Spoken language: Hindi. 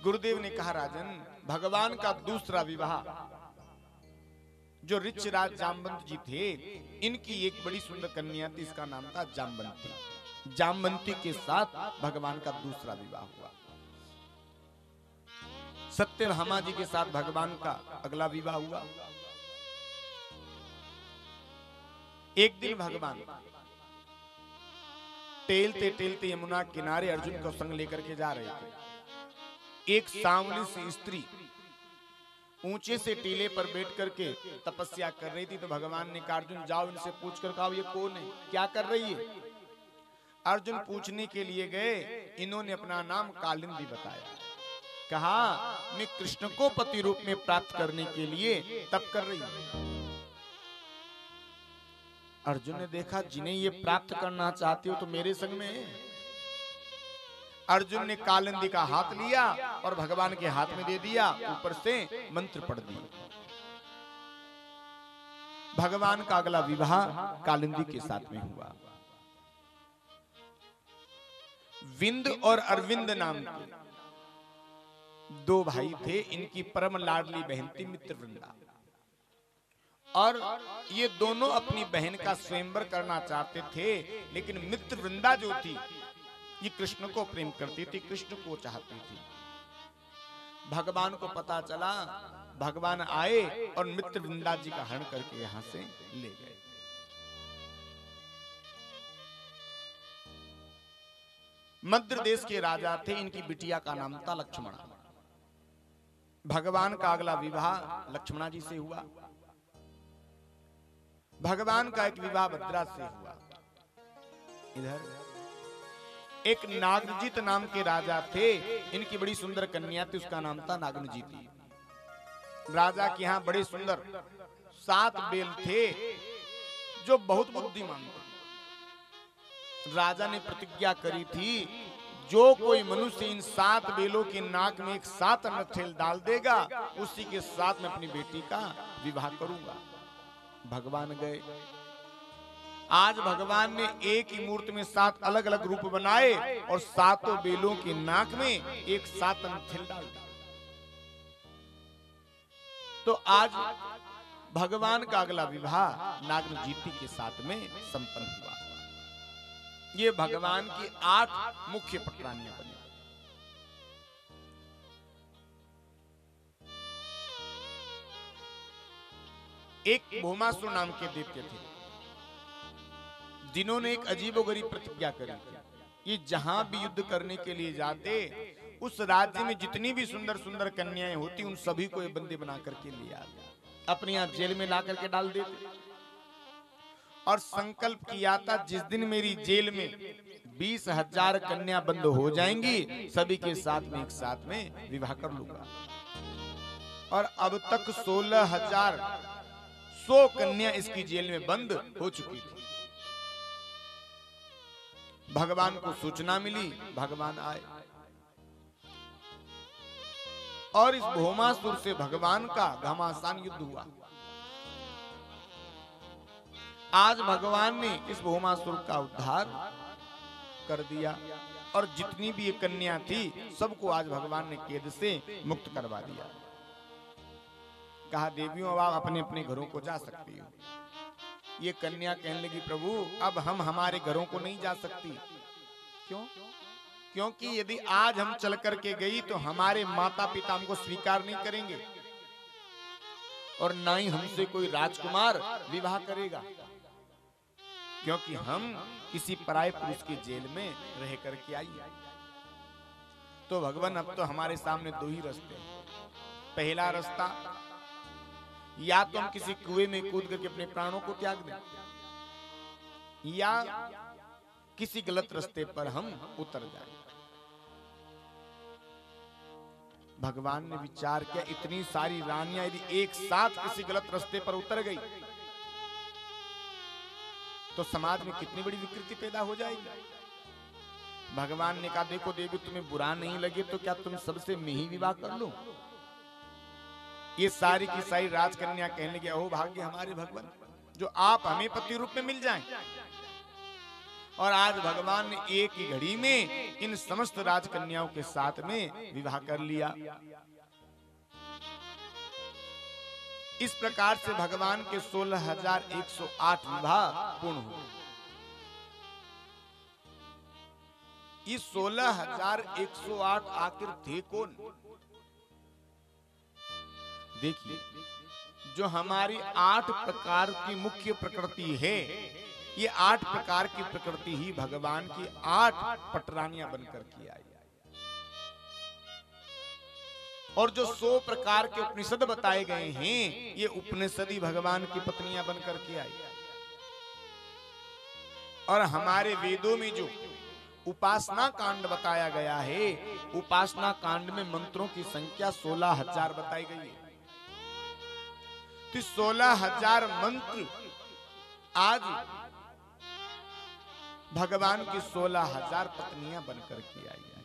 गुरुदेव ने कहा, राजन, भगवान का दूसरा विवाह जो ऋक्षराज जामवंत जी थे, इनकी एक बड़ी सुंदर कन्या थी, इसका नाम था जामवंती। जामवंती के साथ भगवान का दूसरा विवाह हुआ। सत्यभामा जी के साथ भगवान का अगला विवाह हुआ। एक दिन भगवान टेलते टेलते यमुना किनारे अर्जुन को संग लेकर के जा रहे थे। एक सांवली सी स्त्री ऊंचे से टीले पर बैठ करके तपस्या कर रही थी। तो भगवान ने कहा, अर्जुन जाओ इनसे पूछ कर कहो ये कौन है, क्या कर रही है। अर्जुन पूछने के लिए गए। इन्होंने अपना नाम कालिंदी बताया। कहा, मैं कृष्ण को पति रूप में प्राप्त करने के लिए तप कर रही हूं। अर्जुन ने देखा, जिन्हें ये प्राप्त करना चाहती हो तो मेरे संग में है। अर्जुन ने कालिंदी का हाथ लिया और भगवान के हाथ में दे दिया। ऊपर से मंत्र पढ़ दिया। भगवान का अगला विवाह कालिंदी के साथ में हुआ। विंद और अरविंद नाम के दो भाई थे। इनकी परम लाडली बहन थी मित्रवृंदा। और ये दोनों अपनी बहन का स्वयंवर करना चाहते थे, लेकिन मित्रवृंदा जो थी ये कृष्ण को प्रेम करती थी, कृष्ण को चाहती थी। भगवान को पता चला। भगवान आए और मित्रवृंदा जी का हरण करके यहां से ले गए। मद्र देश के राजा थे। इनकी बिटिया का नाम था लक्ष्मण। भगवान का अगला विवाह लक्ष्मणा जी से हुआ। भगवान का एक विवाह भद्रा से हुआ। इधर एक नागजीत नाम के राजा थे। इनकी बड़ी सुंदर कन्या थी, उसका नाम था नागनजीती। राजा के यहाँ बड़े सुंदर 7 बेल थे जो बहुत बुद्धिमान थे। राजा ने प्रतिज्ञा करी थी, जो कोई मनुष्य इन 7 बेलों के नाक में एक सात नथेल डाल देगा, उसी के साथ में अपनी बेटी का विवाह करूंगा। भगवान गए। आज भगवान ने एक ही मूर्ति में 7 अलग अलग रूप बनाए और 7 बेलों के नाक में एक सात नथेल डाल दिया। तो आज भगवान का अगला विवाह नागनजीती के साथ में संपन्न हुआ। ये भगवान की 8 मुख्य पटरानियां बनी। एक भौमासुर नाम के दैत्य थे, जिन्होंने एक अजीबोगरीब प्रतिज्ञा करी थी। ये जहां भी युद्ध करने के लिए जाते, उस राज्य में जितनी भी सुंदर सुंदर कन्याएं होती, उन सभी को ये बंदी बना करके ले आते, अपने यहाँ जेल में ला करके डाल देते। और संकल्प किया था, जिस दिन मेरी जेल में 20,000 कन्या बंद हो जाएंगी, सभी के साथ में एक साथ में विवाह कर लूंगा। और अब तक 16,100 कन्या इसकी जेल में बंद हो चुकी थी। भगवान को सूचना मिली। भगवान आए और इस भौमासुर से भगवान का घमासान युद्ध हुआ। आज भगवान ने इस भौमासुर का उद्धार कर दिया और जितनी भी ये कन्या थी सबको आज भगवान ने कैद से मुक्त करवा दिया। कहा, देवियों अब आप अपने अपने घरों को जा सकती हो। ये कन्या कहने लगी, प्रभु अब हम हमारे घरों को नहीं जा सकती। क्यों? क्योंकि यदि आज हम चल करके गई तो हमारे माता पिता हमको स्वीकार नहीं करेंगे और ना ही हमसे कोई राजकुमार विवाह करेगा, क्योंकि हम किसी पराये पुरुष के जेल में रह करके आई। तो भगवान अब तो हमारे सामने 2 ही रास्ते हैं। पहला रास्ता, या तो हम किसी कुएं में कूद करके अपने प्राणों को त्याग दें, या किसी गलत रास्ते पर हम उतर जाएं। भगवान ने विचार किया, इतनी सारी रानियां यदि एक साथ किसी गलत रास्ते पर उतर गई तो समाज में कितनी बड़ी विकृति पैदा हो जाएगी। भगवान ने कहा, देखो देवी तुम्हें बुरा नहीं लगे तो क्या तुम सबसे मैं ही विवाह कर लो। ये सारी की सारी राजकन्या कहने लगी, अहो भाग्य हमारे भगवान, जो आप हमें पति रूप में मिल जाएं। और आज भगवान ने एक ही घड़ी में इन समस्त राजकन्याओं के साथ में विवाह कर लिया। इस प्रकार से भगवान के 16,108 विवाह पूर्ण हुए। ये 16,108 आखिर थे कौन? देखिए, जो हमारी 8 प्रकार की मुख्य प्रकृति है, ये 8 प्रकार की प्रकृति ही भगवान की 8 पटरानियां बनकर की आई। और जो 100 प्रकार के उपनिषद बताए गए हैं, ये उपनिषद ही भगवान की पत्नियां बनकर के आई। और हमारे वेदों में जो उपासना कांड बताया गया है, उपासना कांड में मंत्रों की संख्या 16,000 बताई गई है। तो 16,000 मंत्र आज भगवान की 16,000 पत्नियां बनकर के आई है।